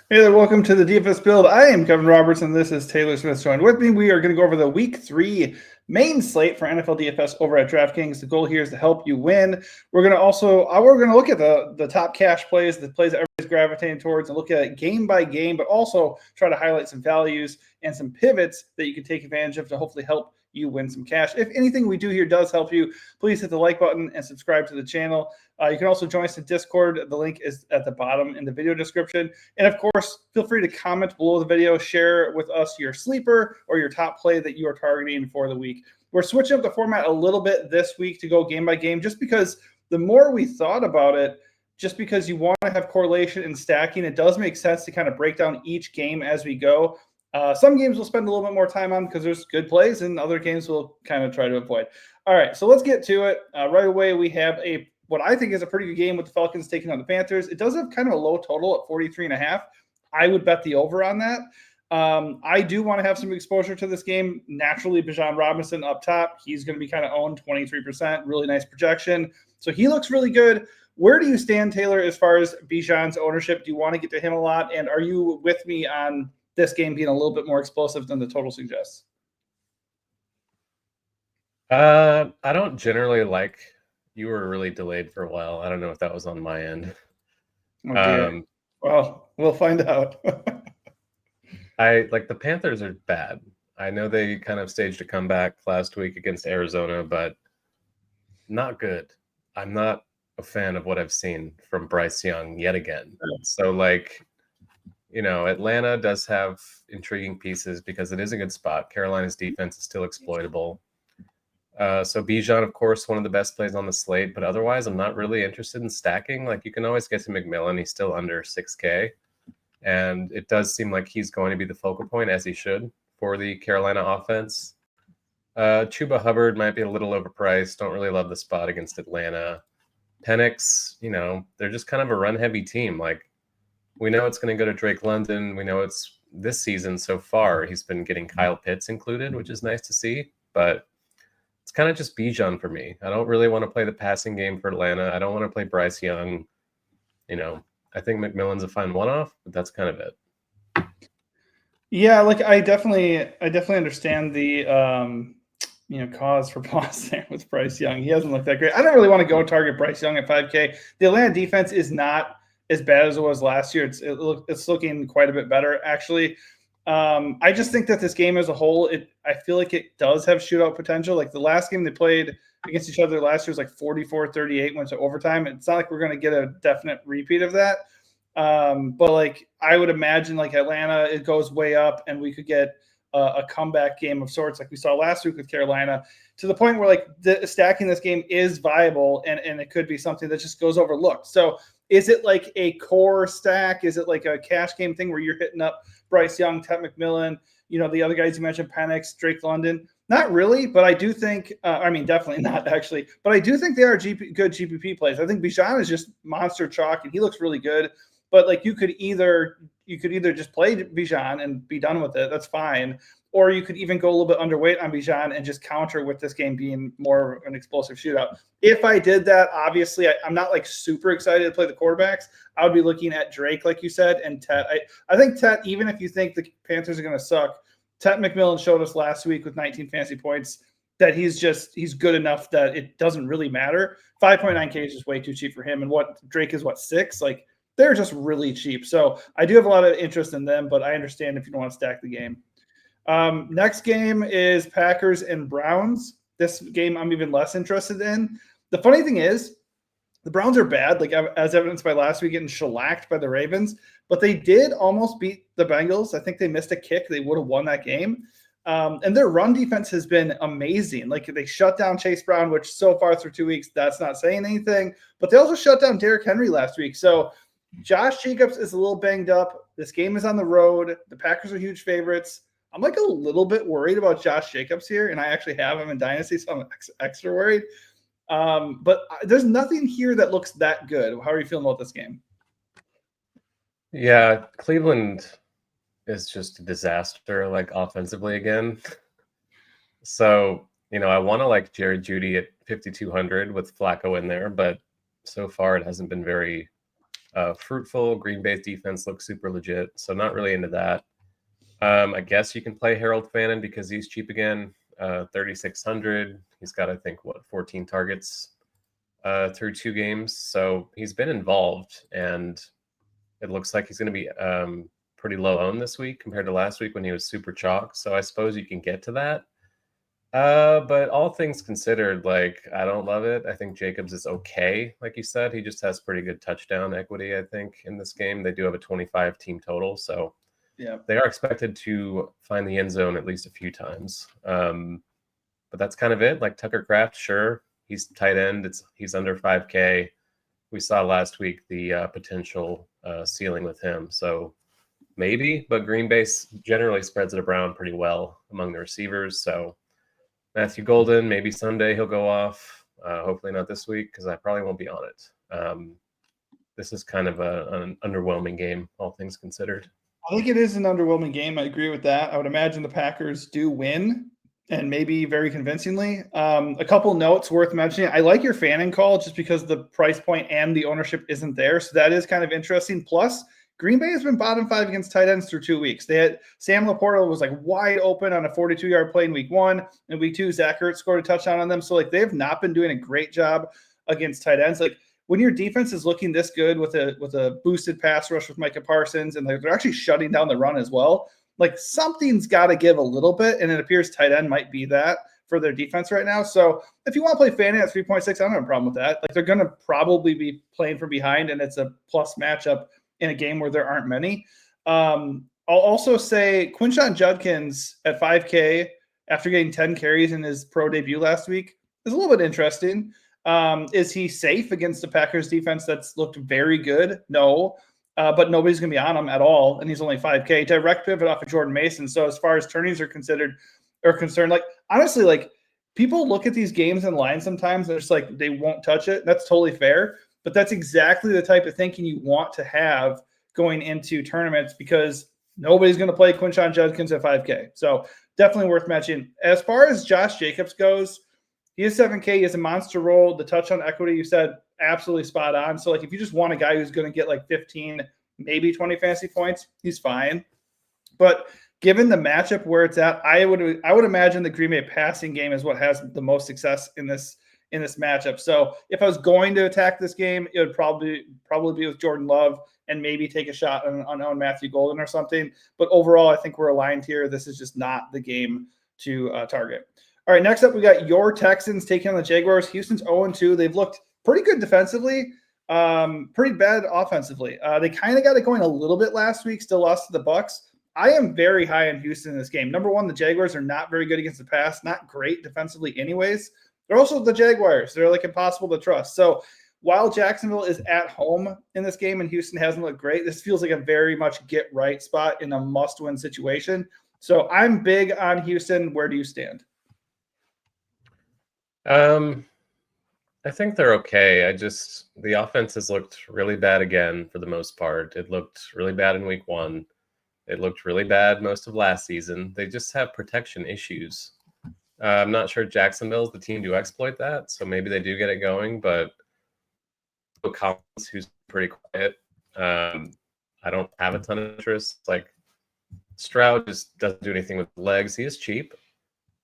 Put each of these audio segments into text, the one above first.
Hey there, welcome to the DFS Build. I am Kevin Roberts, and this is Taylor Smith. Joined with me, we are going to go over the Week 3 main slate for NFL DFS over at DraftKings. The goal here is to help you win. We're going to look at the top cash plays, the plays that everybody's gravitating towards, and look at it game by game, but also try to highlight some values and some pivots that you can take advantage of to hopefully help you win some cash. If anything we do here does help you, please hit the like button and subscribe to the channel. You can also join us in Discord. The link is at the bottom in the video description. And of course, feel free to comment below the video, share with us your sleeper or your top play that you are targeting for the week. We're switching up the format a little bit this week to go game by game, just because the more we thought about it, just because you want to have correlation and stacking, it does make sense to kind of break down each game as we go. Some games we'll spend a little bit more time on because there's good plays, and other games we'll kind of try to avoid. All right, so let's get to it. Right away, we have what I think is a pretty good game with the Falcons taking on the Panthers. It does have kind of a low total at 43.5. I would bet the over on that. I do want to have some exposure to this game. Naturally, Bijan Robinson up top. He's going to be kind of owned 23%. Really nice projection. So he looks really good. Where do you stand, Taylor, as far as Bijan's ownership? Do you want to get to him a lot? And are you with me on this game being a little bit more explosive than the total suggests? I don't generally like. You were really delayed for a while. I don't know if that was on my end. Oh dear. Well, we'll find out. I like the Panthers are bad. I know they kind of staged a comeback last week against Arizona, but not good. I'm not a fan of what I've seen from Bryce Young yet again. So Atlanta does have intriguing pieces because it is a good spot. Carolina's defense is still exploitable. So Bijan, of course, one of the best plays on the slate, but otherwise I'm not really interested in stacking. Like, you can always get to McMillan. He's still under 6K. And it does seem like he's going to be the focal point, as he should, for the Carolina offense. Chuba Hubbard might be a little overpriced. Don't really love the spot against Atlanta. Penix, they're just kind of a run-heavy team. Like, we know it's going to go to Drake London. We know it's this season so far. He's been getting Kyle Pitts included, which is nice to see. But it's kind of just Bijan for me. I don't really want to play the passing game for Atlanta. I don't want to play Bryce Young. I think McMillan's a fine one-off, but that's kind of it. Yeah, like I definitely understand the cause for pause there with Bryce Young. He hasn't looked that great. I don't really want to go target Bryce Young at 5K. The Atlanta defense is not as bad as it was last year. It's looking quite a bit better, actually. I just think that this game as a whole, I feel like it does have shootout potential. Like the last game they played against each other last year was like 44-38, went to overtime. It's not like we're going to get a definite repeat of that. But like I would imagine like Atlanta, it goes way up and we could get a comeback game of sorts like we saw last week with Carolina, to the point where like stacking this game is viable and it could be something that just goes overlooked. So is it like a core stack? Is it like a cash game thing where you're hitting up Bryce Young, Ted McMillan, the other guys you mentioned, Penix, Drake London? Not really, but I do think, definitely not actually, but I do think they are good GPP plays. I think Bijan is just monster chalk and he looks really good. But like you could either just play Bijan and be done with it. That's fine. Or you could even go a little bit underweight on Bijan and just counter with this game being more of an explosive shootout. If I did that, obviously I'm not like super excited to play the quarterbacks. I would be looking at Drake, like you said, and Tet. I think Tet, even if you think the Panthers are going to suck, Tet McMillan showed us last week with 19 fantasy points that he's good enough that it doesn't really matter. 5.9K is just way too cheap for him. And what Drake is 6? Like, they're just really cheap. So I do have a lot of interest in them, but I understand if you don't want to stack the game. Next game is Packers and Browns. This game I'm even less interested in. The funny thing is, the Browns are bad, like as evidenced by last week getting shellacked by the Ravens, but they did almost beat the Bengals. I think they missed a kick. They would have won that game. And their run defense has been amazing. Like they shut down Chase Brown, which so far through 2 weeks, that's not saying anything, but they also shut down Derrick Henry last week. So Josh Jacobs is a little banged up. This game is on the road. The Packers are huge favorites. I'm like a little bit worried about Josh Jacobs here, and I actually have him in Dynasty, so I'm extra worried. But there's nothing here that looks that good. How are you feeling about this game? Yeah, Cleveland is just a disaster, like offensively again. So, I want to like Jared Jeudy at 5,200 with Flacco in there, but so far it hasn't been very fruitful. Green Bay's defense looks super legit, so not really into that. I guess you can play Harold Fannin because he's cheap again, 3,600. He's got, I think, 14 targets through 2 games, so he's been involved, and it looks like he's going to be pretty low owned this week compared to last week when he was super chalk. So I suppose you can get to that. But all things considered, like, I don't love it. I think Jacobs is okay. Like you said, he just has pretty good touchdown equity, I think, in this game. They do have a 25 team total. So yeah, they are expected to find the end zone at least a few times. But that's kind of it. Like Tucker Kraft, sure. He's tight end. He's under 5K. We saw last week the potential ceiling with him. So maybe, but Green Bay generally spreads it around pretty well among the receivers. So Matthew Golden, maybe Sunday he'll go off. Hopefully not this week because I probably won't be on it. This is kind of an underwhelming game, all things considered. I think it is an underwhelming game. I agree with that. I would imagine the Packers do win, and maybe very convincingly. A couple notes worth mentioning. I like your Fannin call just because the price point and the ownership isn't there. So that is kind of interesting. Plus, Green Bay has been bottom 5 against tight ends through 2 weeks. They had Sam Laporta was like wide open on a 42-yard play in week 1. In week 2, Zach Ertz scored a touchdown on them. So like they have not been doing a great job against tight ends. Like when your defense is looking this good with a boosted pass rush with Micah Parsons, and they're actually shutting down the run as well, like something's got to give a little bit, and it appears tight end might be that for their defense right now. So if you want to play Fannin at 3.6, I don't have a problem with that. Like they're going to probably be playing from behind, and it's a plus matchup in a game where there aren't many. I'll also say Quinshon Judkins at 5K after getting 10 carries in his pro debut last week is a little bit interesting. Is he safe against the Packers defense that's looked very good? No. But nobody's going to be on him at all, and he's only 5K. Direct pivot off of Jordan Mason. So as far as turnings are concerned, like honestly, like people look at these games in line sometimes and it's like they won't touch it. That's totally fair, but that's exactly the type of thinking you want to have going into tournaments because nobody's going to play Quinshon Judkins at 5K. So definitely worth mentioning. As far as Josh Jacobs goes, he is 7K. He has a monster role. The touchdown equity, you said, absolutely spot on. So, like, if you just want a guy who's going to get like 15, maybe 20 fantasy points, he's fine. But given the matchup where it's at, I would imagine the Green Bay passing game is what has the most success in this matchup. So, if I was going to attack this game, it would probably be with Jordan Love and maybe take a shot on Matthew Golden or something. But overall, I think we're aligned here. This is just not the game to target. All right, next up, we got your Texans taking on the Jaguars. Houston's 0-2. They've looked pretty good defensively, pretty bad offensively. They kind of got it going a little bit last week, still lost to the Bucs. I am very high on Houston in this game. Number one, the Jaguars are not very good against the pass, not great defensively anyways. They're also the Jaguars. They're like impossible to trust. So while Jacksonville is at home in this game and Houston hasn't looked great, this feels like a very much get-right spot in a must-win situation. So I'm big on Houston. Where do you stand? I think they're okay. The offense has looked really bad again for the most part. It looked really bad in week 1. It looked really bad most of last season. They just have protection issues. I'm not sure Jacksonville's the team to exploit that, so maybe they do get it going, but Collins, who's pretty quiet, I don't have a ton of interest. Like Stroud just doesn't do anything with legs. He is cheap,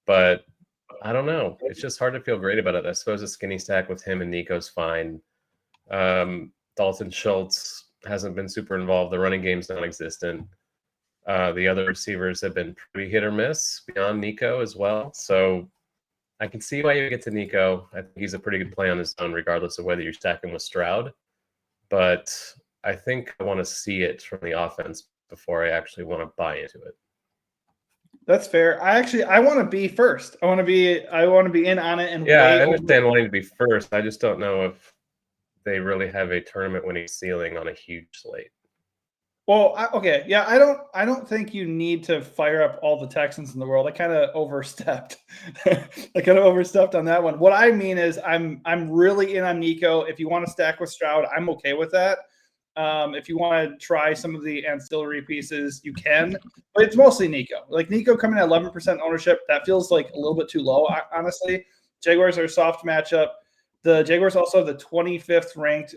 but I don't know. It's just hard to feel great about it. I suppose a skinny stack with him and Nico's fine. Dalton Schultz hasn't been super involved. The running game's non-existent. The other receivers have been pretty hit or miss beyond Nico as well. So I can see why you get to Nico. I think he's a pretty good play on his own, regardless of whether you're stacking with Stroud. But I think I want to see it from the offense before I actually want to buy into it. That's fair. I want to be first. I want to be in on it. And yeah, I understand wanting to be first. I just don't know if they really have a tournament winning ceiling on a huge slate. Well, okay, yeah, I don't think you need to fire up all the Texans in the world. I kind of overstepped. On that one. What I mean is, I'm really in on Nico. If you want to stack with Stroud, I'm okay with that. If you want to try some of the ancillary pieces, you can, but it's mostly Nico. Like Nico coming at 11% ownership, that feels like a little bit too low, honestly. Jaguars are a soft matchup. The Jaguars also have the 25th ranked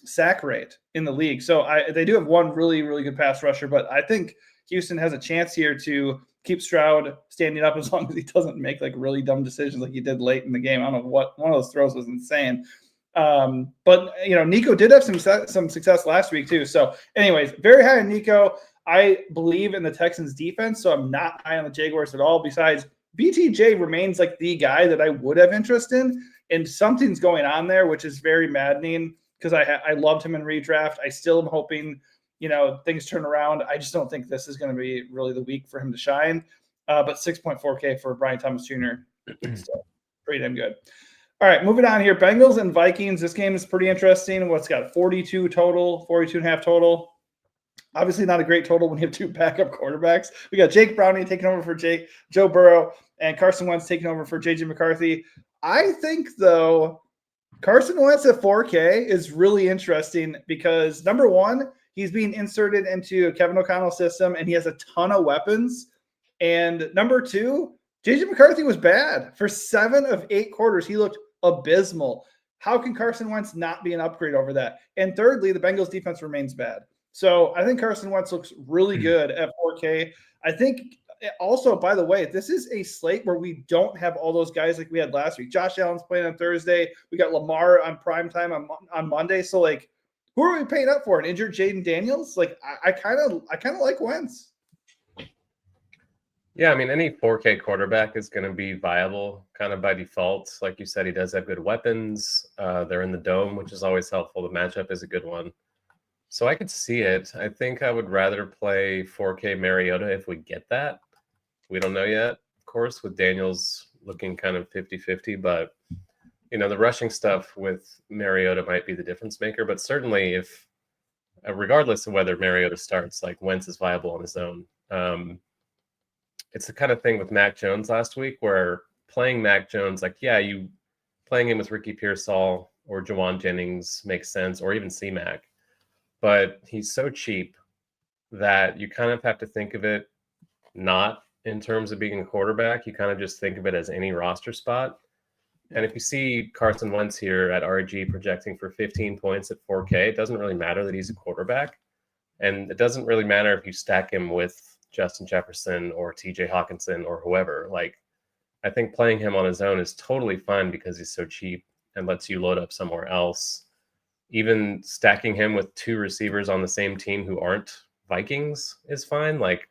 sack rate in the league. So they do have one really, really good pass rusher, but I think Houston has a chance here to keep Stroud standing up as long as he doesn't make like really dumb decisions like he did late in the game. I don't know what one of those throws was insane. But Nico did have some success last week too. So anyways, very high on Nico. I believe in the Texans defense, so I'm not high on the Jaguars at all. Besides, BTJ remains like the guy that I would have interest in, and something's going on there, which is very maddening because I loved him in redraft. I still am hoping, things turn around. I just don't think this is going to be really the week for him to shine. But 6.4K for Brian Thomas Jr. Still pretty damn good. All right, moving on here. Bengals and Vikings. This game is pretty interesting. What's got 42 total, 42 and a half total. Obviously not a great total when you have two backup quarterbacks. We got Jake Browning taking over for Joe Burrow and Carson Wentz taking over for JJ McCarthy. I think, though, Carson Wentz at 4K is really interesting because, number one, he's being inserted into Kevin O'Connell's system, and he has a ton of weapons. And number two, JJ McCarthy was bad. For 7 of 8 quarters, he looked abysmal. How can Carson Wentz not be an upgrade over that? And thirdly, the Bengals defense remains bad. So I think Carson Wentz looks really good at 4K. I think also, by the way, this is a slate where we don't have all those guys like we had last week. Josh Allen's playing on Thursday. We got Lamar on primetime on Monday. So, like, who are we paying up for? An injured Jaden Daniels? Like, I kind of like Wentz. Yeah, I mean, any 4K quarterback is going to be viable kind of by default. Like you said, he does have good weapons. They're in the dome, which is always helpful. The matchup is a good one. So I could see it. I think I would rather play 4K Mariota if we get that. We don't know yet, of course, with Daniels looking kind of 50-50. But, the rushing stuff with Mariota might be the difference maker. But certainly if, regardless of whether Mariota starts, like Wentz is viable on his own. It's the kind of thing with Mac Jones last week where playing Mac Jones, like, yeah, you playing him with Ricky Pearsall or Jawan Jennings makes sense, or even C-Mac. But he's so cheap that you kind of have to think of it not in terms of being a quarterback. You kind of just think of it as any roster spot. And if you see Carson Wentz here at RG projecting for 15 points at 4K, it doesn't really matter that he's a quarterback. And it doesn't really matter if you stack him with Justin Jefferson or TJ Hawkinson or whoever. Like, I think playing him on his own is totally fine because he's so cheap and lets you load up somewhere else. Even stacking him with 2 receivers on the same team who aren't Vikings is fine. Like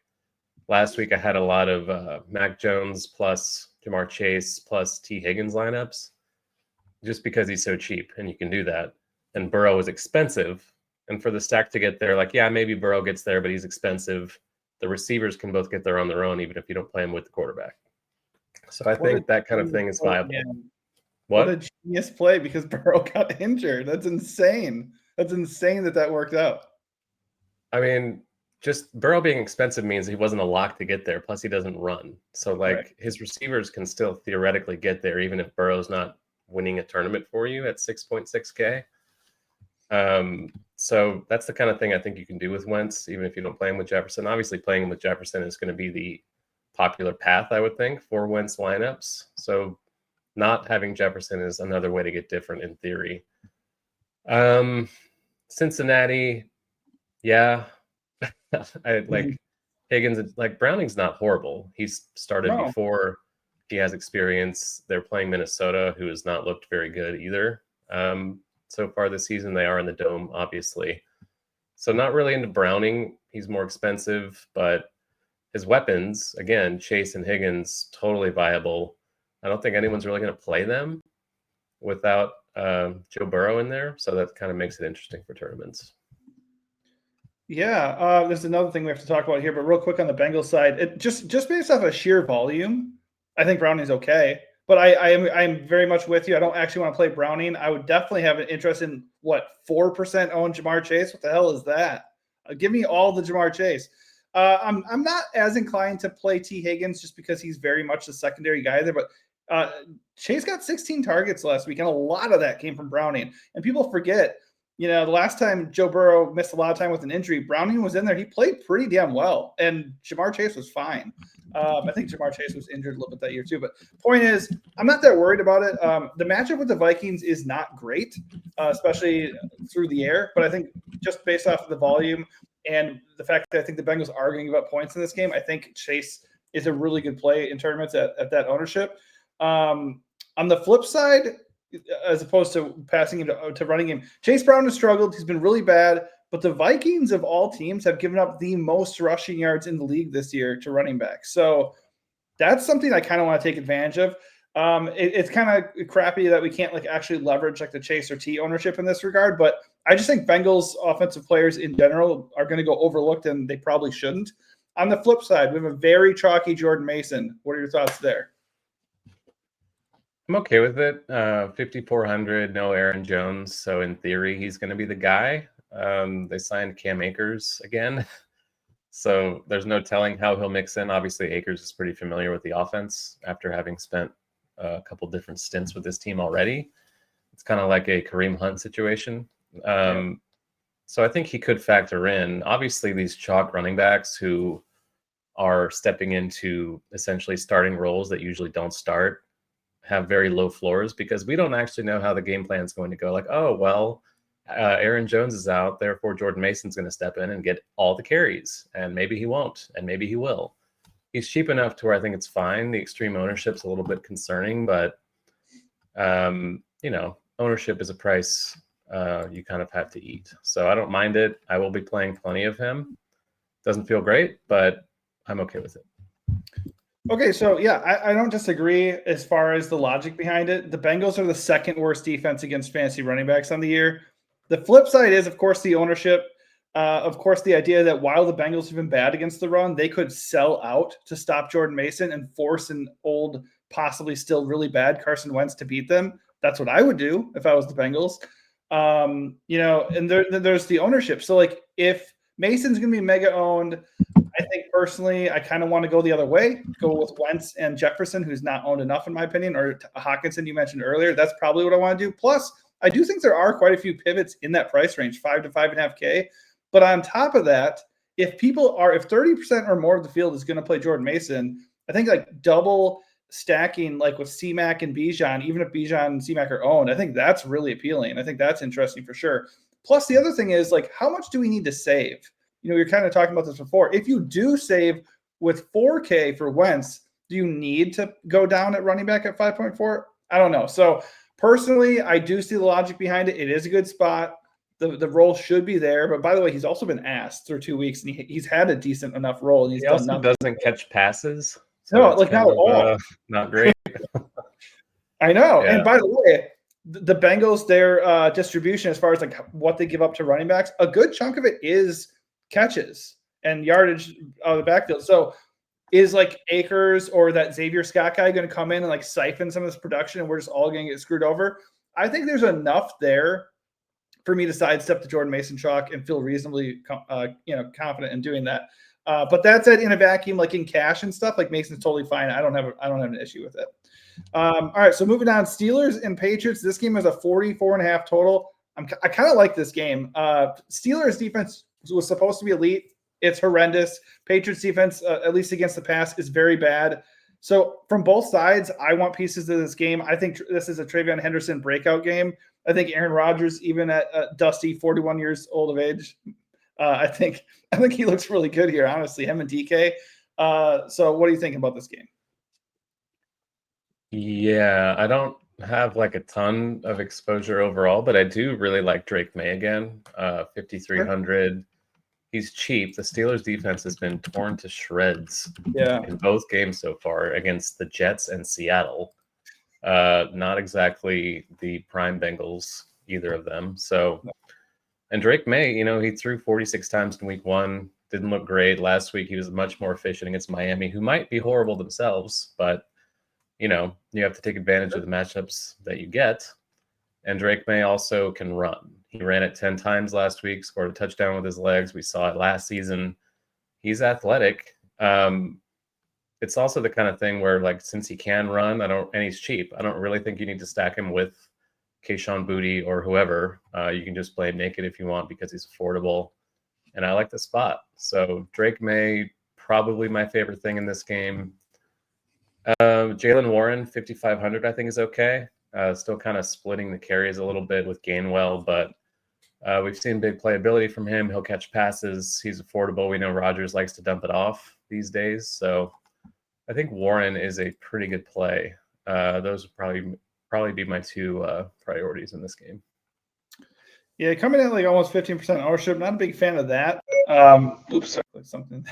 last week, I had a lot of Mac Jones plus Jamar Chase plus T. Higgins lineups just because he's so cheap and you can do that. And Burrow is expensive. And for the stack to get there, like, yeah, maybe Burrow gets there, but he's expensive. The receivers can both get there on their own, even if you don't play them with the quarterback. So I think that kind of thing is viable. What a genius play because Burrow got injured. That's insane. That's insane that worked out. I mean, just Burrow being expensive means he wasn't a lock to get there. Plus, he doesn't run. So, like, his receivers can still theoretically get there, even if Burrow's not winning a tournament for you at 6.6K. So that's the kind of thing I think you can do with Wentz, even if you don't play him with Jefferson. Obviously, playing him with Jefferson is going to be the popular path, I would think, for Wentz lineups. So not having Jefferson is another way to get different in theory. Cincinnati, yeah. I like Higgins, like Browning's not horrible. He's started before. He has experience. They're playing Minnesota, who has not looked very good either. So far this season, they are in the dome, obviously. So not really into Browning. He's more expensive, but his weapons, again, Chase and Higgins, totally viable. I don't think anyone's really going to play them without Joe Burrow in there. So that kind of makes it interesting for tournaments. Yeah, there's another thing we have to talk about here, but real quick on the Bengals side, just based off of sheer volume, I think Browning's okay. But I'm very much with you. I don't actually want to play Browning. I would definitely have an interest in 4% own Jamar Chase. What the hell is that? Give me all the Jamar Chase. I'm not as inclined to play T. Higgins just because he's very much the secondary guy there. But Chase got 16 targets last week, and a lot of that came from Browning. And people forget the last time Joe Burrow missed a lot of time with an injury, Browning was in there. He played pretty damn well, and Jamar Chase was fine. I think Jamar Chase was injured a little bit that year too. But point is, I'm not that worried about it. The matchup with the Vikings is not great, especially through the air. But I think just based off of the volume and the fact that I think the Bengals are going to give up points in this game, I think Chase is a really good play in tournaments at that ownership. On the flip side, as opposed to passing him to running him, Chase Brown has struggled. He's been really bad. But the Vikings of all teams have given up the most rushing yards in the league this year to running backs. So that's something I kind of want to take advantage of. It's kind of crappy that we can't actually leverage the Chase or T ownership in this regard. But I just think Bengals offensive players in general are going to go overlooked, and they probably shouldn't. On the flip side, we have a very chalky Jordan Mason. What are your thoughts there? I'm okay with it. 5,400, no Aaron Jones. So in theory, he's going to be the guy. They signed Cam Akers again. So there's no telling how he'll mix in. Obviously, Akers is pretty familiar with the offense after having spent a couple different stints with this team already. It's kind of like a Kareem Hunt situation. So I think he could factor in. Obviously, these chalk running backs who are stepping into essentially starting roles that usually don't start have very low floors because we don't actually know how the game plan is going to go. Aaron Jones is out, therefore Jordan Mason's going to step in and get all the carries, and maybe he won't, and maybe he will. He's cheap enough to where I think it's fine. The extreme ownership's a little bit concerning, but ownership is a price you kind of have to eat. So I don't mind it. I will be playing plenty of him. Doesn't feel great, but I'm okay with it. Okay, so yeah, I don't disagree as far as the logic behind it. The Bengals are the second worst defense against fantasy running backs on the year. The flip side is, of course, the ownership. Of course, the idea that while the Bengals have been bad against the run, they could sell out to stop Jordan Mason and force an old, possibly still really bad Carson Wentz to beat them. That's what I would do if I was the Bengals. And there's the ownership. So if Mason's going to be mega owned, I think personally, I kind of want to go the other way, go with Wentz and Jefferson, who's not owned enough in my opinion, or Hawkinson you mentioned earlier. That's probably what I want to do. Plus, I do think there are quite a few pivots in that price range, 5 to 5.5K. But on top of that, if 30% or more of the field is going to play Jordan Mason, I think double stacking with C-Mac and Bijan, even if Bijan and C-Mac are owned, I think that's really appealing. I think that's interesting for sure. Plus, the other thing is how much do we need to save? You're kind of talking about this before. If you do save with 4K for Wentz, do you need to go down at running back at 5.4? I don't know. So personally, I do see the logic behind it. It is a good spot. The role should be there. But by the way, he's also been asked through 2 weeks, and he's had a decent enough role. And he also doesn't catch passes. So no, not at all. Not great. I know. Yeah. And by the way, the Bengals, their distribution as far as what they give up to running backs, a good chunk of it is catches and yardage out of the backfield. So is Akers or that Xavier Scott guy going to come in and siphon some of this production and we're just all going to get screwed over? I think there's enough there for me to sidestep the Jordan Mason chalk and feel reasonably confident in doing that. But that said, in a vacuum, in cash and stuff, Mason's totally fine. I don't have an issue with it. All right, so moving on, Steelers and Patriots. This game is a 44.5 total. I kind of like this game. Steelers defense was supposed to be elite. It's horrendous. Patriots defense, at least against the pass, is very bad. So from both sides, I want pieces of this game. I think this is a Travion Henderson breakout game. I think Aaron Rodgers, even at dusty 41 years old of age, I think he looks really good here, honestly, him and DK. So what are you thinking about this game? Yeah, I don't have a ton of exposure overall, but I do really like Drake May again. 5,300. He's cheap. The Steelers defense has been torn to shreds in both games so far against the Jets and Seattle. Not exactly the prime Bengals, either of them. So, and Drake May, he threw 46 times in week 1. Didn't look great. Last week, he was much more efficient against Miami, who might be horrible themselves, but you have to take advantage of the matchups that you get. And Drake May also can run. He ran it 10 times last week, scored a touchdown with his legs. We saw it last season. He's athletic. It's also the kind of thing where, since he can run, and he's cheap, I don't really think you need to stack him with Keyshawn Booty or whoever. You can just play him naked if you want because he's affordable. And I like the spot. So Drake May, probably my favorite thing in this game. Jalen Warren, 5,500, I think is okay. Still kind of splitting the carries a little bit with Gainwell, but we've seen big playability from him. He'll catch passes. He's affordable. We know Rodgers likes to dump it off these days. So I think Warren is a pretty good play. Those would probably be my two priorities in this game. Yeah, coming in like almost 15% ownership. Not a big fan of that. Oops, sorry, something.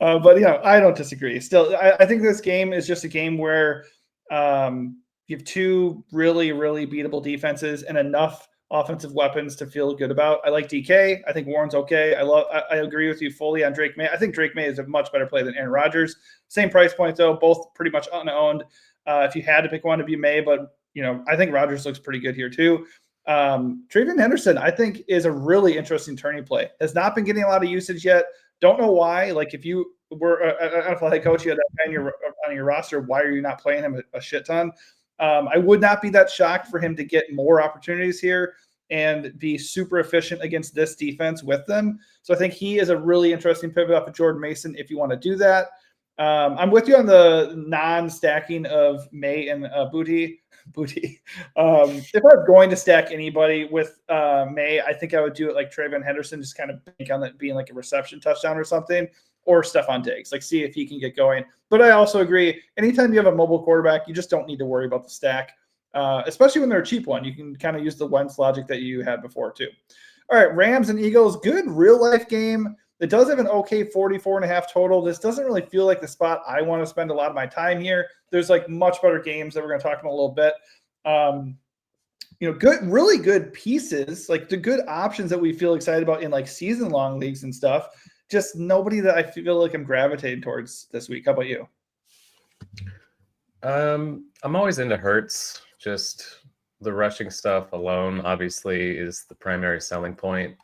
But I don't disagree. Still, I think this game is just a game where you have two really, really beatable defenses and enough offensive weapons to feel good about. I like DK. I think Warren's okay. I agree with you fully on Drake May. I think Drake May is a much better play than Aaron Rodgers. Same price point though, both pretty much unowned. If you had to pick one, to be May, but I think Rodgers looks pretty good here too. Travion Henderson, I think, is a really interesting turning play. Has not been getting a lot of usage yet. Don't know why. Like, if you were an NFL head coach, you had that guy on your roster, why are you not playing him a shit ton? I would not be that shocked for him to get more opportunities here and be super efficient against this defense with them. So I think he is a really interesting pivot off of Jordan Mason if you want to do that. I'm with you on the non-stacking of May and Booty. If I was going to stack anybody with May, I think I would do it like Travion Henderson, just kind of bank on that being like a reception touchdown or something, or Stephon Diggs, like see if he can get going. But I also agree, anytime you have a mobile quarterback, you just don't need to worry about the stack, especially when they're a cheap one. You can kind of use the Wentz logic that you had before too. All right, Rams and Eagles, good real-life game. It does have an okay 44.5 total. This doesn't really feel like the spot I want to spend a lot of my time here. There's like much better games that we're going to talk about a little bit. Really good pieces, like the good options that we feel excited about in like season-long leagues and stuff. Just nobody that I feel like I'm gravitating towards this week. How about you? I'm always into Hurts. Just the rushing stuff alone, obviously, is the primary selling point.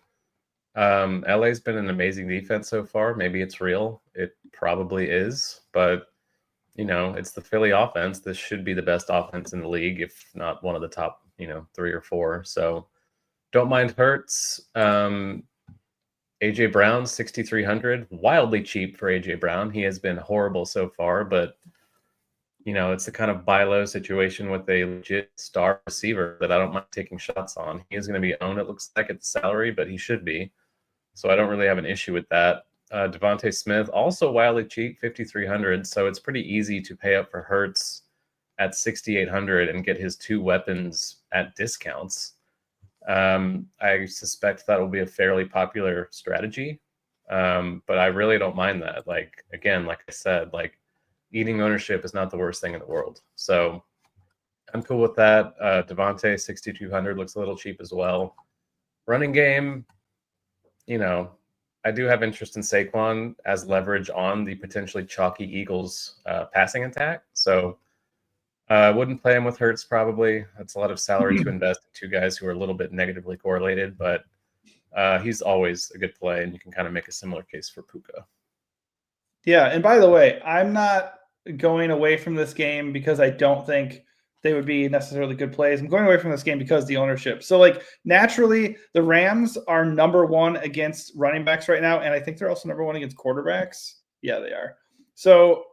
LA's been an amazing defense so far. Maybe it's real. It probably is, but it's the Philly offense. This should be the best offense in the league, if not one of the top, 3 or 4. So don't mind Hurts. AJ Brown, 6,300, wildly cheap for AJ Brown. He has been horrible so far, but it's the kind of buy low situation with a legit star receiver that I don't mind taking shots on. He is going to be owned, it looks like, at the salary, but he should be. So I don't really have an issue with that. Devontae Smith, also wildly cheap, 5,300. So it's pretty easy to pay up for Hurts at 6,800 and get his two weapons at discounts. I suspect that will be a fairly popular strategy. But I really don't mind that. Like I said, eating ownership is not the worst thing in the world. So I'm cool with that. Devontae, 6,200 looks a little cheap as well. Running game, I do have interest in Saquon as leverage on the potentially chalky Eagles passing attack. So I wouldn't play him with Hurts probably. That's a lot of salary to invest in two guys who are a little bit negatively correlated, but he's always a good play, and you can kind of make a similar case for Puka. Yeah, and by the way, I'm not going away from this game because I don't think they would be necessarily good plays. I'm going away from this game because of the ownership. So, naturally, the Rams are number one against running backs right now, and I think they're also number one against quarterbacks. Yeah, they are. So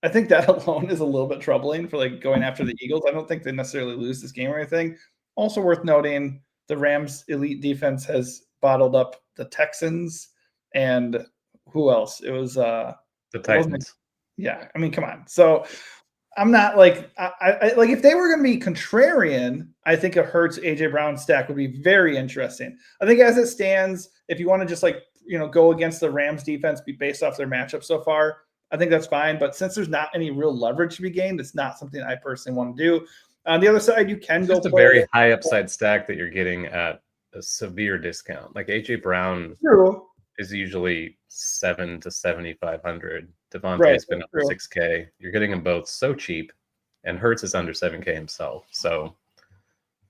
I think that alone is a little bit troubling for going after the Eagles. I don't think they necessarily lose this game or anything. Also worth noting, the Rams' elite defense has bottled up the Texans and who else? It was the Titans. Yeah, I mean, come on. So I'm not I if they were going to be contrarian, I think a Hurts AJ Brown stack would be very interesting. I think as it stands, if you want to just go against the Rams defense based off their matchup so far, I think that's fine. But since there's not any real leverage to be gained, it's not something I personally want to do. On the other side, you can go. It's just a very high upside stack that you're getting at a severe discount. Like AJ Brown is usually 7 to 7,500. Devontae's been up to 6K. You're getting them both so cheap, and Hurts is under 7K himself. So,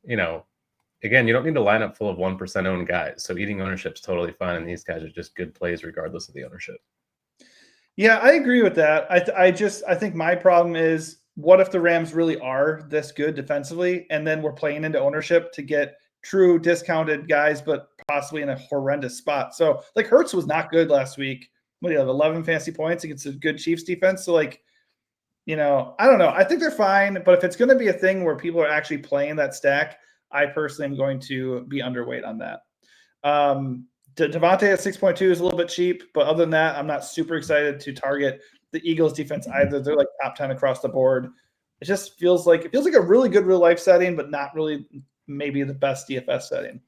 again, you don't need to line up full of 1% owned guys. So eating ownership is totally fine, and these guys are just good plays regardless of the ownership. Yeah, I agree with that. I think my problem is what if the Rams really are this good defensively, and then we're playing into ownership to get true discounted guys, but possibly in a horrendous spot. So like Hurts was not good last week. What do you have, 11 fantasy points against a good Chiefs defense? So like, I don't know. I think they're fine, but if it's going to be a thing where people are actually playing that stack, I personally am going to be underweight on that. Devontae at 6.2 is a little bit cheap, but other than that, I'm not super excited to target the Eagles defense either. They're like top 10 across the board. It just feels like a really good real life setting, but not really maybe the best DFS setting.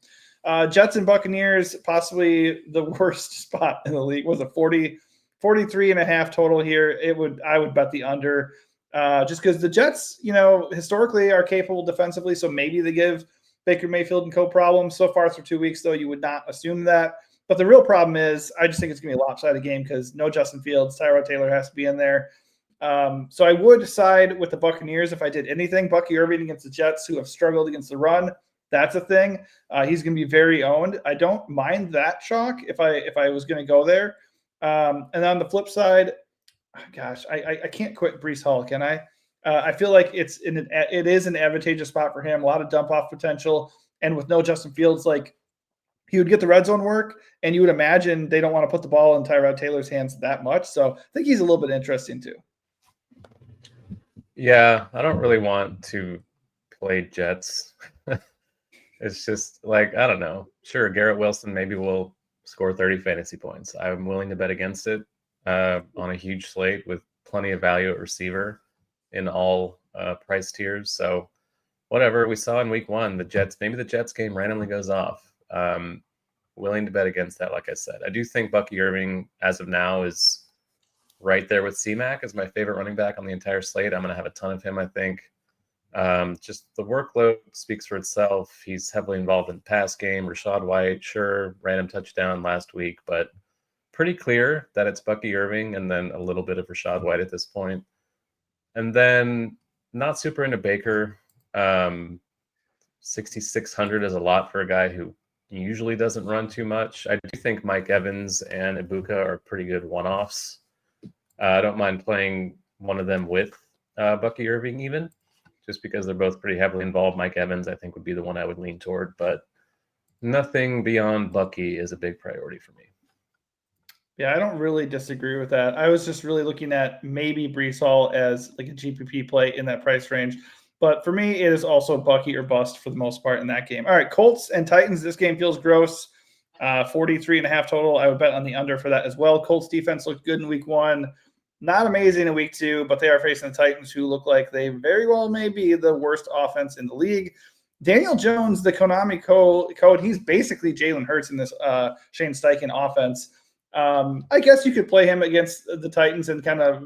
Jets and Buccaneers, possibly the worst spot in the league. Was a 43.5 total here. I would bet the under, just because the Jets, historically are capable defensively. So maybe they give Baker Mayfield and co problems. So far through 2 weeks, though, you would not assume that. But the real problem is, I just think it's going to be a lopsided game because no Justin Fields, Tyrod Taylor has to be in there. So I would side with the Buccaneers if I did anything. Bucky Irving against the Jets, who have struggled against the run. That's a thing. He's going to be very owned. I don't mind that chalk if I was going to go there. And on the flip side, gosh, I can't quit Breece Hall, can I? I feel like it is an advantageous spot for him. A lot of dump off potential, and with no Justin Fields, like he would get the red zone work, and you would imagine they don't want to put the ball in Tyrod Taylor's hands that much. So I think he's a little bit interesting too. Yeah, I don't really want to play Jets. It's just like, I don't know. Sure, Garrett Wilson maybe will score 30 fantasy points. I'm willing to bet against it on a huge slate with plenty of value at receiver in all price tiers. So whatever we saw in week one, maybe the Jets game randomly goes off. Willing to bet against that, like I said. I do think Bucky Irving, as of now, is right there with C-Mac as my favorite running back on the entire slate. I'm going to have a ton of him, I think. Just the workload speaks for itself. He's heavily involved in the pass game. Rachaad White, sure, random touchdown last week, but pretty clear that it's Bucky Irving and then a little bit of Rachaad White at this point. And then not super into Baker. 6,600 is a lot for a guy who usually doesn't run too much. I do think Mike Evans and Ibuka are pretty good one-offs. I don't mind playing one of them with Bucky Irving even, just because they're both pretty heavily involved. Mike Evans, I think, would be the one I would lean toward, but nothing beyond Bucky is a big priority for me. Yeah, I don't really disagree with that. I was just really looking at maybe Breece Hall as like a GPP play in that price range. But for me, it is also Bucky or bust for the most part in that game. All right, Colts and Titans. This game feels gross. 43.5 total. I would bet on the under for that as well. Colts defense looked good in week one. Not amazing in week two, but they are facing the Titans, who look like they very well may be the worst offense in the league. Daniel Jones, the Konami code, he's basically Jalen Hurts in this Shane Steichen offense. I guess you could play him against the Titans and kind of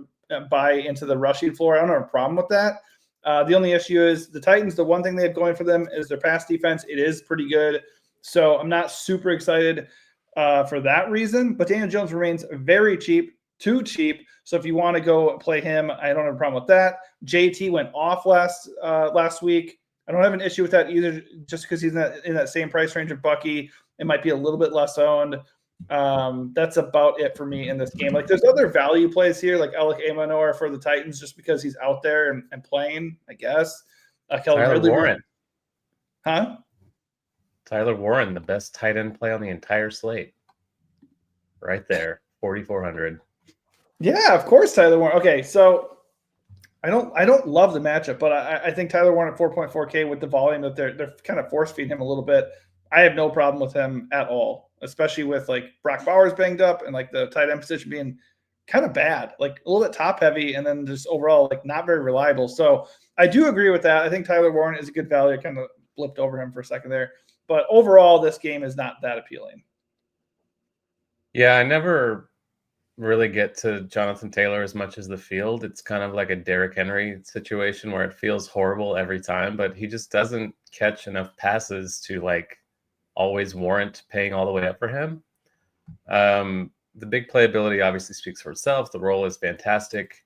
buy into the rushing floor. I don't have a problem with that. The only issue is the Titans, the one thing they have going for them is their pass defense. It is pretty good. So I'm not super excited for that reason. But Daniel Jones remains very cheap, too cheap. So if you want to go play him, I don't have a problem with that. JT went off last week. I don't have an issue with that either, just because he's in that same price range of Bucky. It might be a little bit less owned. That's about it for me in this game. Like there's other value plays here, like Alec Amanor for the Titans, just because he's out there and playing, I guess. Tyler Warren. Huh? Tyler Warren, the best tight end play on the entire slate. Right there, 4,400. Yeah, of course, Tyler Warren. Okay, so I don't love the matchup, but I think Tyler Warren at 4.4K with the volume that they're kind of force feeding him a little bit. I have no problem with him at all, especially with like Brock Bowers banged up and like the tight end position being kind of bad, like a little bit top heavy, and then just overall like not very reliable. So I do agree with that. I think Tyler Warren is a good value. I kind of blipped over him for a second there, but overall this game is not that appealing. Yeah, I never really get to Jonathan Taylor as much as the field. It's kind of like a Derrick Henry situation where it feels horrible every time, but he just doesn't catch enough passes to like always warrant paying all the way up for him. The big playability obviously speaks for itself. The role is fantastic.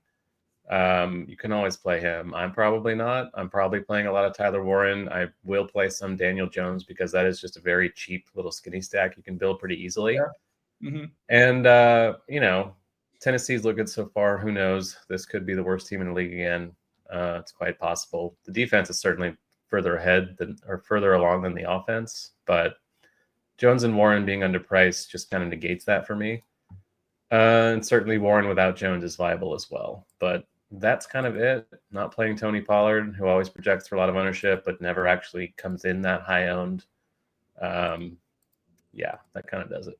You can always play him. I'm probably not. I'm probably playing a lot of Tyler Warren. I will play some Daniel Jones because that is just a very cheap little skinny stack you can build pretty easily. Yeah. Mm-hmm. And, Tennessee's looked good so far. Who knows? This could be the worst team in the league again. It's quite possible. The defense is certainly further ahead or further along than the offense, but Jones and Warren being underpriced just kind of negates that for me. And certainly Warren without Jones is viable as well. But that's kind of it. Not playing Tony Pollard, who always projects for a lot of ownership, but never actually comes in that high owned. Yeah, that kind of does it.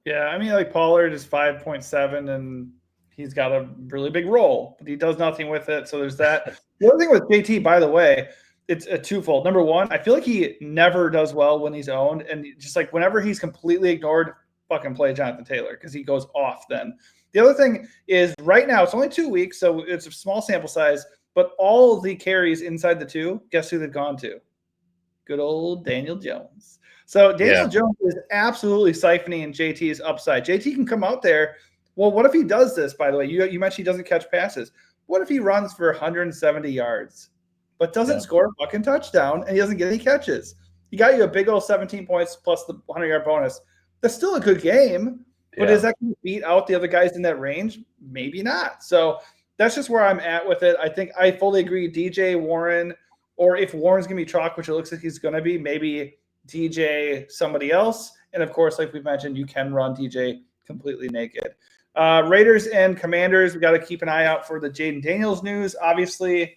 Yeah, I mean, like Pollard is 5.7, and he's got a really big role, but he does nothing with it. So there's that. The other thing with JT, by the way, it's a twofold. Number one, I feel like he never does well when he's owned, and just like whenever he's completely ignored, fucking play Jonathan Taylor because he goes off then. The other thing is right now, it's only 2 weeks, so it's a small sample size, but all the carries inside the two, guess who they've gone to? Good old Daniel Jones. So Daniel Jones is absolutely siphoning JT's upside. JT can come out there. Well, what if he does this, by the way? You mentioned he doesn't catch passes. What if he runs for 170 yards, but doesn't score a fucking touchdown and he doesn't get any catches? He got you a big old 17 points plus the 100-yard bonus. That's still a good game, but is that going to beat out the other guys in that range? Maybe not. So that's just where I'm at with it. I think I fully agree. DJ, Warren, or if Warren's going to be chalk, which it looks like he's going to be, maybe DJ somebody else. And, of course, like we've mentioned, you can run DJ completely naked. Raiders and Commanders, we got to keep an eye out for the Jaden Daniels news. Obviously,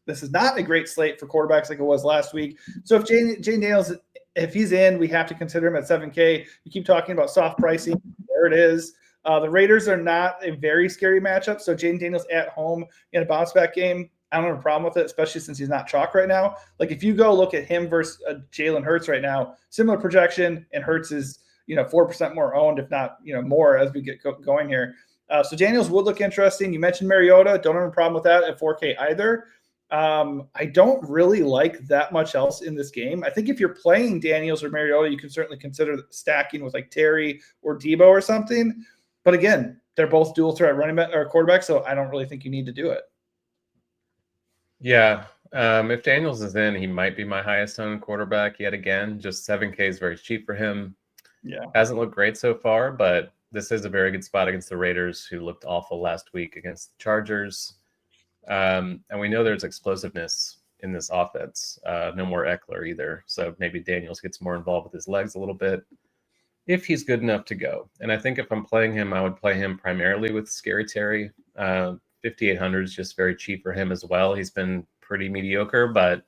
this is not a great slate for quarterbacks like it was last week. So if Jaden Daniels, if he's in, we have to consider him at 7K. You keep talking about soft pricing. There it is. The Raiders are not a very scary matchup. So Jaden Daniels at home in a bounce back game, I don't have a problem with it, especially since he's not chalk right now. Like if you go look at him versus Jalen Hurts right now, similar projection, and Hurts is 4% more owned, if not more as we get going here. So Daniels would look interesting. You mentioned Mariota. Don't have a problem with that at 4K either. I don't really like that much else in this game. I think if you're playing Daniels or Mariota, you can certainly consider stacking with like Terry or Debo or something. But again, they're both dual threat running back or quarterback, so I don't really think you need to do it. Yeah. If Daniels is in, he might be my highest owned quarterback yet again. Just 7K is very cheap for him. Yeah. Hasn't looked great so far, but this is a very good spot against the Raiders, who looked awful last week against the Chargers. And we know there's explosiveness in this offense. No more Eckler either. So maybe Daniels gets more involved with his legs a little bit if he's good enough to go. And I think if I'm playing him, I would play him primarily with Scary Terry. 5,800 is just very cheap for him as well. He's been pretty mediocre, but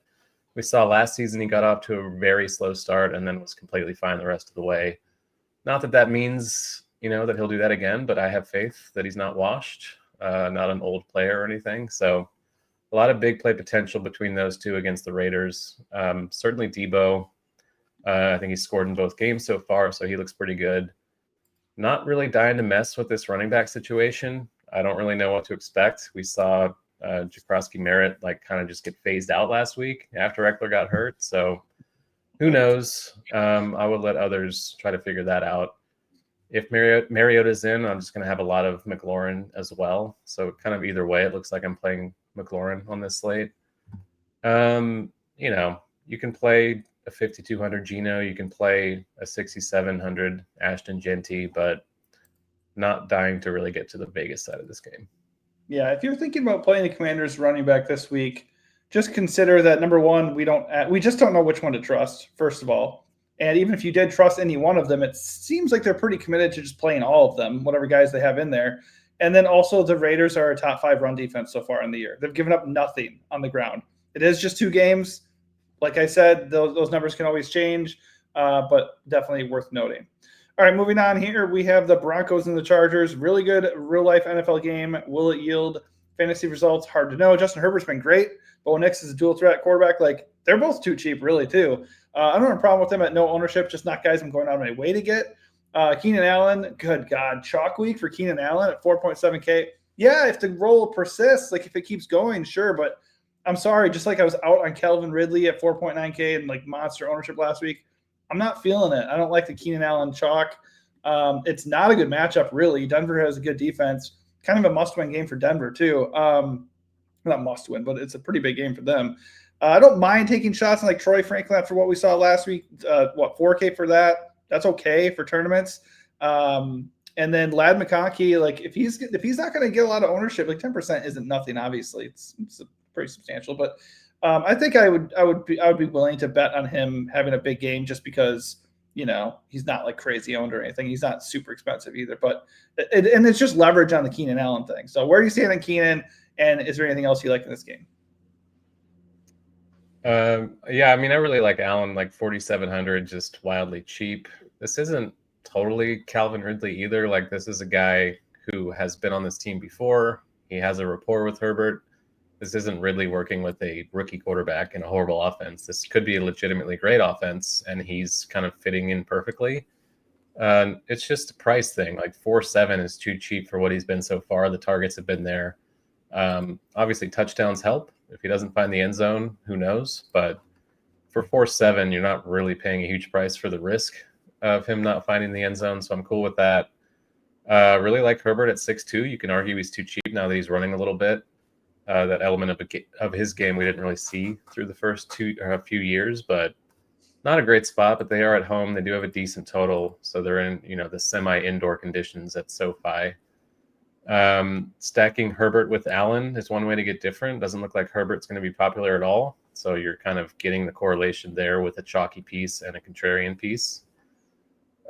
we saw last season he got off to a very slow start and then was completely fine the rest of the way. Not that that means, that he'll do that again, but I have faith that he's not washed, not an old player or anything. So a lot of big play potential between those two against the Raiders. Certainly Debo. I think he's scored in both games so far, so he looks pretty good. Not really dying to mess with this running back situation. I don't really know what to expect. We saw Jakrowski Merritt kind of just get phased out last week after Eckler got hurt. So who knows? I would let others try to figure that out. If Mariota's in, I'm just going to have a lot of McLaurin as well. So kind of either way, it looks like I'm playing McLaurin on this slate. You can play a 5,200 Geno. You can play a 6,700 Ashton Genty, but not dying to really get to the Vegas side of this game. Yeah, if you're thinking about playing the Commanders running back this week, just consider that number one, we just don't know which one to trust, first of all. And even if you did trust any one of them, it seems like they're pretty committed to just playing all of them, whatever guys they have in there. And then also the Raiders are a top 5 run defense so far in the year. They've given up nothing on the ground. It is just 2 games. Like I said, those numbers can always change, but definitely worth noting. All right, moving on here, we have the Broncos and the Chargers. Really good real-life NFL game. Will it yield fantasy results? Hard to know. Justin Herbert's been great. Bo Nix is a dual-threat quarterback. They're both too cheap, really, too. I don't have a problem with them at no ownership, just not guys I'm going out of my way to get. Keenan Allen, good God. Chalk week for Keenan Allen at 4.7K. Yeah, if the role persists, if it keeps going, sure, but I'm sorry, just like I was out on Calvin Ridley at 4.9K and monster ownership last week, I'm not feeling it. I don't like the Keenan Allen chalk. It's not a good matchup, really. Denver has a good defense. Kind of a must-win game for Denver, too. Not must-win, but it's a pretty big game for them. I don't mind taking shots on Troy Franklin after what we saw last week. 4K for that? That's okay for tournaments. And then Ladd McConkey, like if he's not going to get a lot of ownership, like 10% isn't nothing. Obviously, it's pretty substantial. But I think I would be willing to bet on him having a big game just because he's not like crazy owned or anything. He's not super expensive either. But and it's just leverage on the Keenan Allen thing. So where do you stand on Keenan? And is there anything else you like in this game? Yeah, I mean, I really like Allen, like 4,700, just wildly cheap. This isn't totally Calvin Ridley either. Like, this is a guy who has been on this team before. He has a rapport with Herbert. This isn't Ridley working with a rookie quarterback in a horrible offense. This could be a legitimately great offense, and he's kind of fitting in perfectly. It's just a price thing. Like 4.7 is too cheap for what he's been so far. The targets have been there. Obviously, touchdowns help. If he doesn't find the end zone, who knows? But for 4.7, you're not really paying a huge price for the risk of him not finding the end zone. So I'm cool with that. Really like Herbert at 6.2. You can argue he's too cheap now that he's running a little bit. That element of his game we didn't really see through the first few years, but not a great spot. But they are at home. They do have a decent total, so they're in the semi-indoor conditions at SoFi. Stacking Herbert with Allen is one way to get different. Doesn't look like Herbert's going to be popular at all. So you're kind of getting the correlation there with a chalky piece and a contrarian piece.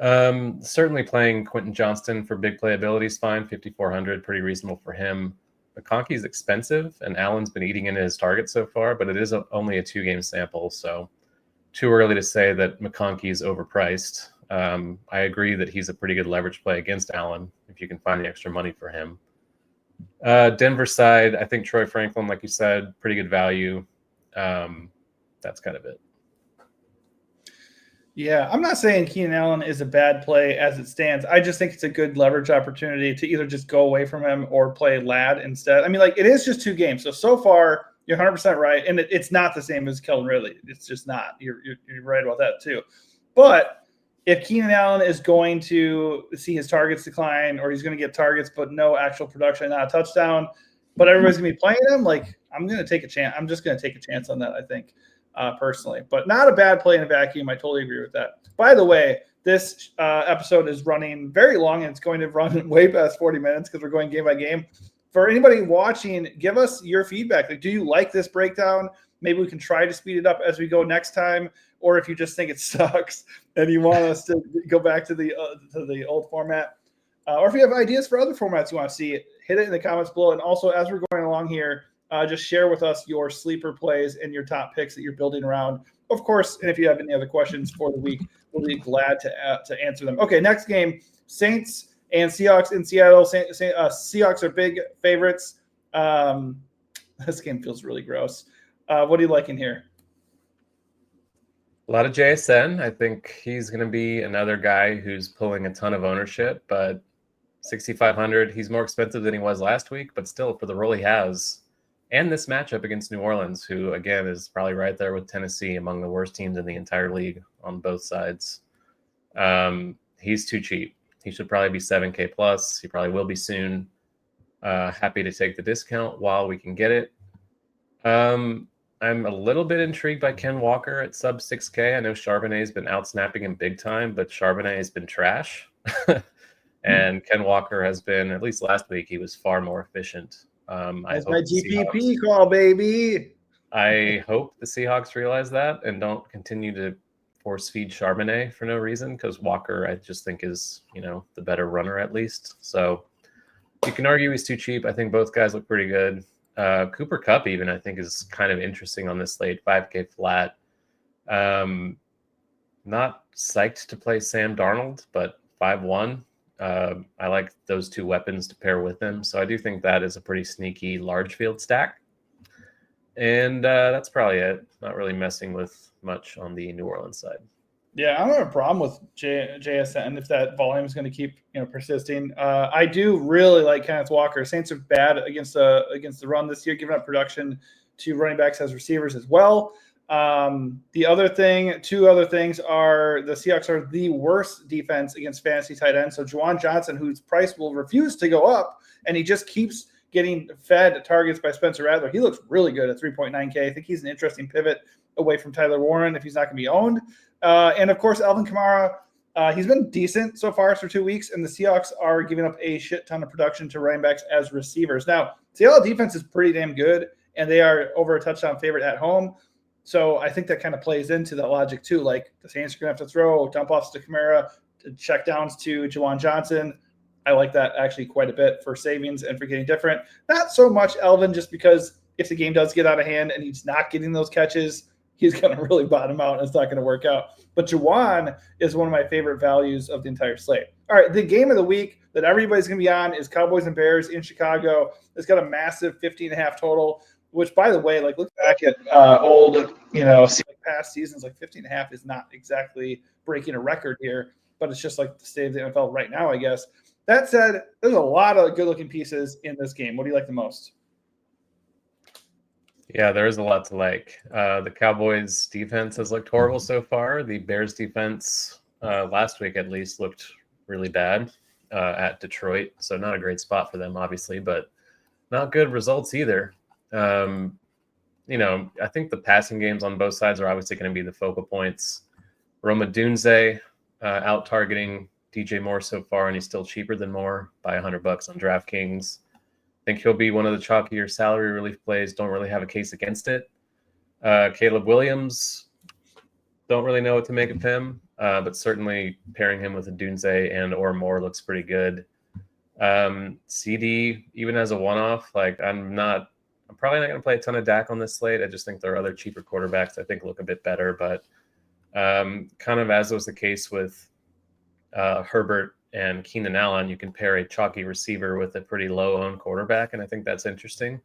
Certainly playing Quentin Johnston for big playability is fine. 5,400, pretty reasonable for him. McConkey's expensive, and Allen's been eating into his target so far, but it is only a 2-game sample, so too early to say that McConkey is overpriced. I agree that he's a pretty good leverage play against Allen if you can find the extra money for him. Denver side, I think Troy Franklin, like you said, pretty good value. That's kind of it. Yeah, I'm not saying Keenan Allen is a bad play as it stands. I just think it's a good leverage opportunity to either just go away from him or play Ladd instead. I mean, like, it is just 2 games. So far, you're 100% right. And it's not the same as Kelvin Ridley. It's just not. You're right about that too. But if Keenan Allen is going to see his targets decline, or he's going to get targets but no actual production, not a touchdown, but everybody's going to be playing him, like, I'm going to take a chance. I'm just going to take a chance on that, I think. Personally, but not a bad play in a vacuum. I totally agree with that. By the way, this episode is running very long, and it's going to run way past 40 minutes because we're going game by game. For anybody watching, give us your feedback. Like, do you like this breakdown? Maybe we can try to speed it up as we go next time, or if you just think it sucks and you want us to go back to the old format, or if you have ideas for other formats you want to see, hit it in the comments below. And also, as we're going along here, just share with us your sleeper plays and your top picks that you're building around. Of course, and if you have any other questions for the week, we'll be glad to answer them. Okay, next game, Saints and Seahawks in Seattle. Seahawks are big favorites. This game feels really gross. What are you liking here? A lot of JSN. I think he's going to be another guy who's pulling a ton of ownership, but 6,500, he's more expensive than he was last week, but still for the role he has. And this matchup against New Orleans, who, again, is probably right there with Tennessee among the worst teams in the entire league on both sides. He's too cheap. He should probably be 7K plus. He probably will be soon. Happy to take the discount while we can get it. I'm a little bit intrigued by Ken Walker at sub 6K. I know Charbonnet's been out-snapping him big time, but Charbonnet has been trash. And Ken Walker has been, at least last week, he was far more efficient. That's my GPP call, baby. I hope the Seahawks realize that and don't continue to force feed Charbonnet for no reason, because Walker, I just think, is the better runner at least. So you can argue he's too cheap. I think both guys look pretty good. Cooper Kupp even, I think, is kind of interesting on this slate, 5K flat. Not psyched to play Sam Darnold, but 5-1. I like those 2 weapons to pair with him. So I do think that is a pretty sneaky large field stack. And that's probably it. Not really messing with much on the New Orleans side. Yeah, I don't have a problem with JSN if that volume is going to keep persisting. I do really like Kenneth Walker. Saints are bad against the run this year, giving up production to running backs as receivers as well. Two other things are the Seahawks are the worst defense against fantasy tight ends. So Juwan Johnson, whose price will refuse to go up, and he just keeps getting fed targets by Spencer Rattler. He looks really good at 3.9K. I think he's an interesting pivot away from Tyler Warren if he's not going to be owned. And of course, Alvin Kamara He's been decent so far for 2 weeks, and the Seahawks are giving up a shit ton of production to running backs as receivers. Now, Seattle defense is pretty damn good, and they are over a touchdown favorite at home. So I think that kind of plays into that logic too. Like the Saints are going to have to throw dump offs to Kamara, check downs to Jawan Johnson. I like that actually quite a bit for savings and for getting different. Not so much Elvin, just because if the game does get out of hand and he's not getting those catches, he's going to really bottom out and it's not going to work out. But Jawan is one of my favorite values of the entire slate. All right, the game of the week that everybody's going to be on is Cowboys and Bears in Chicago. It's got a massive 50.5 total, which, by the way, like look back at old, past seasons, like 50.5 is not exactly breaking a record here, but it's just like the state of the NFL right now, I guess. That said, there's a lot of good-looking pieces in this game. What do you like the most? Yeah, there is a lot to like. The Cowboys defense has looked horrible so far. The Bears defense last week at least looked really bad at Detroit. So not a great spot for them, obviously, but not good results either. I think the passing games on both sides are obviously going to be the focal points. Roma Dunze out targeting DJ Moore so far, and he's still cheaper than Moore by $100 on DraftKings. I think he'll be one of the chalkier salary relief plays. Don't really have a case against it. Caleb Williams, don't really know what to make of him, but certainly pairing him with a Dunze and or Moore looks pretty good. CD, even as a one-off, I'm probably not going to play a ton of Dak on this slate. I just think there are other cheaper quarterbacks I think look a bit better, but kind of as was the case with Herbert and Keenan Allen, you can pair a chalky receiver with a pretty low-owned quarterback, and I think that's interesting.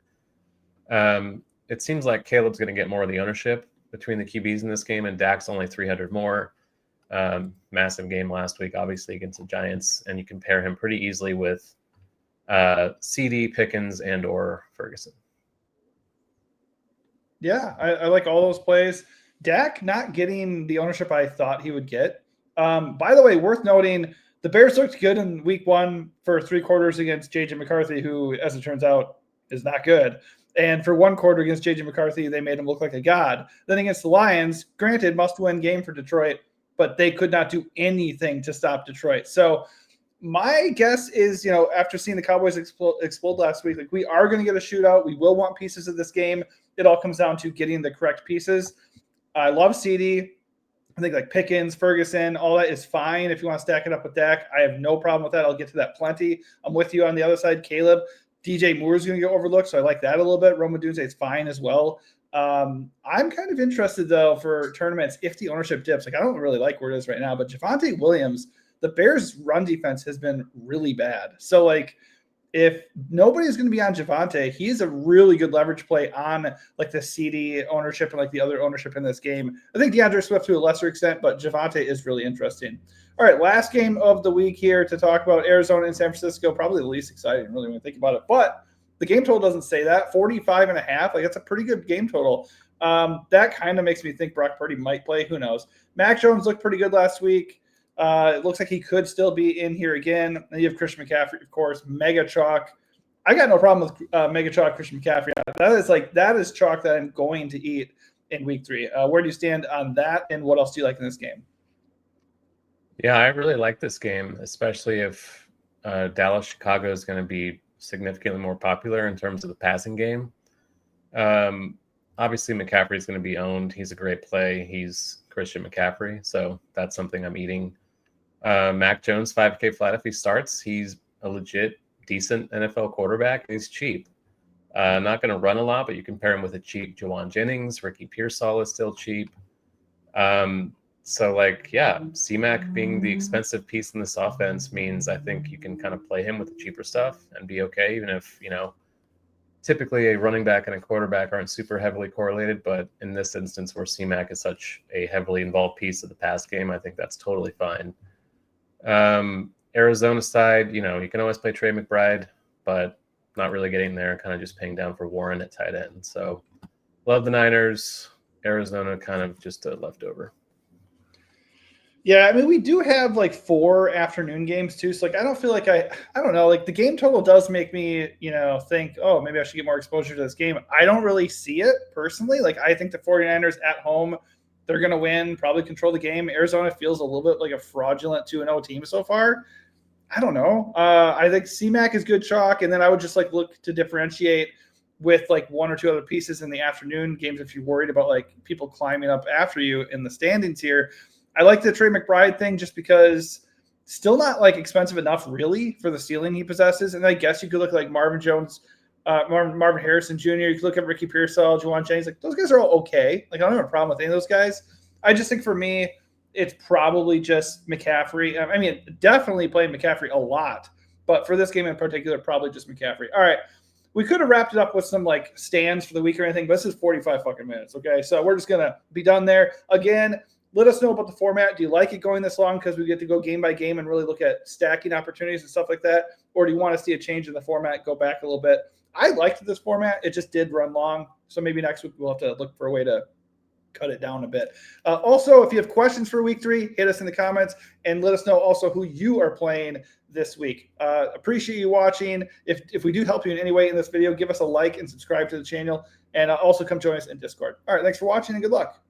It seems like Caleb's going to get more of the ownership between the QBs in this game, and Dak's only 300 more. Massive game last week, obviously, against the Giants, and you can pair him pretty easily with CD, Pickens, and or Ferguson. Yeah, I like all those plays. Dak not getting the ownership I thought he would get. By the way, worth noting, the Bears looked good in week 1 for 3 quarters against J.J. McCarthy, who, as it turns out, is not good. And for 1 quarter against J.J. McCarthy, they made him look like a god. Then against the Lions, granted, must-win game for Detroit, but they could not do anything to stop Detroit. So my guess is, after seeing the Cowboys explode last week, we are going to get a shootout. We will want pieces of this game. It all comes down to getting the correct pieces. I love CD. I think Pickens, Ferguson, all that is fine if you want to stack it up with Dak. I have no problem with that. I'll get to that plenty. I'm with you on the other side. Caleb, DJ Moore is going to get overlooked, so I like that a little bit. Roma Dunze is fine as well. I'm kind of interested, though, for tournaments if the ownership dips. I don't really like where it is right now, but Javonte Williams, the Bears' run defense has been really bad. So, if nobody's going to be on Javonte, he's a really good leverage play on the CD ownership and the other ownership in this game. I think DeAndre Swift to a lesser extent, but Javonte is really interesting. All right, last game of the week here to talk about Arizona and San Francisco. Probably the least exciting, really, when you think about it. But the game total doesn't say that. 45.5. That's a pretty good game total. That kind of makes me think Brock Purdy might play. Who knows? Mac Jones looked pretty good last week. It looks like he could still be in here again. And you have Christian McCaffrey, of course, mega chalk. I got no problem with mega chalk Christian McCaffrey. That is chalk that I'm going to eat in week 3. Where do you stand on that, and what else do you like in this game? Yeah, I really like this game, especially if Dallas Chicago is going to be significantly more popular in terms of the passing game. Obviously, McCaffrey is going to be owned. He's a great play. He's Christian McCaffrey, so that's something I'm eating. Mac Jones, 5K flat if he starts. He's a legit, decent NFL quarterback. He's cheap. Not going to run a lot, but you can pair him with a cheap Jawan Jennings. Ricky Pearsall is still cheap. C-Mac being the expensive piece in this offense means I think you can kind of play him with the cheaper stuff and be okay, even if, typically a running back and a quarterback aren't super heavily correlated, but in this instance where C-Mac is such a heavily involved piece of the pass game, I think that's totally fine. Arizona side, you can always play Trey McBride, but not really getting there, kind of just paying down for Warren at tight end. So love the Niners. Arizona kind of just a leftover. Yeah, we do have 4 afternoon games too. So I don't feel like I don't know, the game total does make me, think, oh, maybe I should get more exposure to this game. I don't really see it personally. I think the 49ers at home They're going to win, probably control the game. Arizona feels a little bit like a fraudulent 2-0 team so far. I don't know. I think C-Mac is good chalk, and then I would just like look to differentiate with like one or two other pieces in the afternoon games if you're worried about like people climbing up after you in the standings here. I like the Trey McBride thing just because still not like expensive enough really for the ceiling he possesses. And I guess you could look like Marvin Jones, Marvin Harrison Jr. You could look at Ricky Pearsall, Juwan Jennings. Like those guys are all okay. Like I don't have a problem with any of those guys. I just think for me, it's probably just McCaffrey. I mean, definitely playing McCaffrey a lot, but for this game in particular, probably just McCaffrey. All right. We could have wrapped it up with some like stands for the week or anything, but this is 45 fucking minutes. Okay. So we're just going to be done there. Again, let us know about the format. Do you like it going this long because we get to go game by game and really look at stacking opportunities and stuff like that? Or do you want to see a change in the format, go back a little bit? I liked this format. It just did run long. So maybe next week we'll have to look for a way to cut it down a bit. Also, if you have questions for week 3, hit us in the comments and let us know also who you are playing this week. Appreciate you watching. If we do help you in any way in this video, give us a like and subscribe to the channel. And also come join us in Discord. All right, thanks for watching and good luck.